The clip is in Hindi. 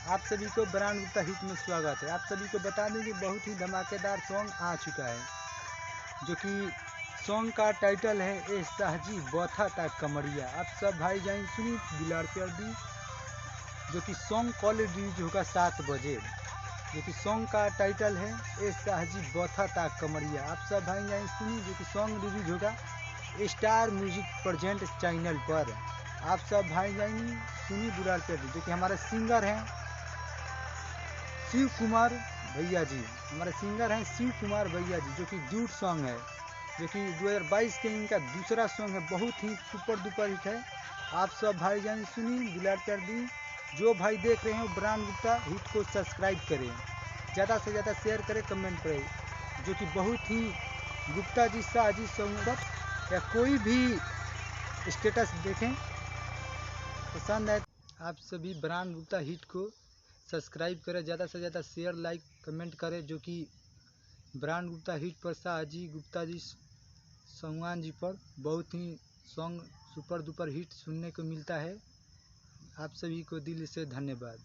आप सभी को ब्रांड गुप्ता हिट में स्वागत है। आप सभी को बता दें कि बहुत ही धमाकेदार सॉन्ग आ चुका है, जो कि सॉन्ग का टाइटल है ए साहजी बौथा ता कमरिया। आप सब भाई जान सुनी दुलार प्यार दी, जो कि सॉन्ग कॉल रिलीज होगा 7 बजे, जो कि सॉन्ग का टाइटल है ए साहजी बौथा ता कमरिया। आप सब भाई जान सुनी, जो कि सॉन्ग रिलीज होगा स्टार म्यूजिक प्रेजेंट चैनल पर। आप सब भाई जान सुनी दुलार प्यार दी, जो कि हमारे सिंगर हैं शिव कुमार भैया जी। हमारे सिंगर हैं शिव कुमार भैया जी, जो कि ड्यूट सॉन्ग है, जो कि 2022 के इनका दूसरा सॉन्ग है, बहुत ही सुपर डुपर हिट है। आप सब भाई जान सुनी दुलार प्यार दी। जो भाई देख रहे हैं ब्रांड गुप्ता हिट को सब्सक्राइब करें, ज़्यादा से ज़्यादा शेयर करें, कमेंट करें, जो कि बहुत ही गुप्ता जी शाह जी सॉन्ग या कोई भी स्टेटस देखें पसंद है। आप सभी ब्रांड गुप्ता हिट को सब्सक्राइब करें, ज़्यादा से ज़्यादा शेयर लाइक कमेंट करें, जो कि ब्रांड गुप्ता हिट पर शाह जी गुप्ता जी संगवान जी पर बहुत ही सॉन्ग सुपर डुपर हिट सुनने को मिलता है। आप सभी को दिल से धन्यवाद।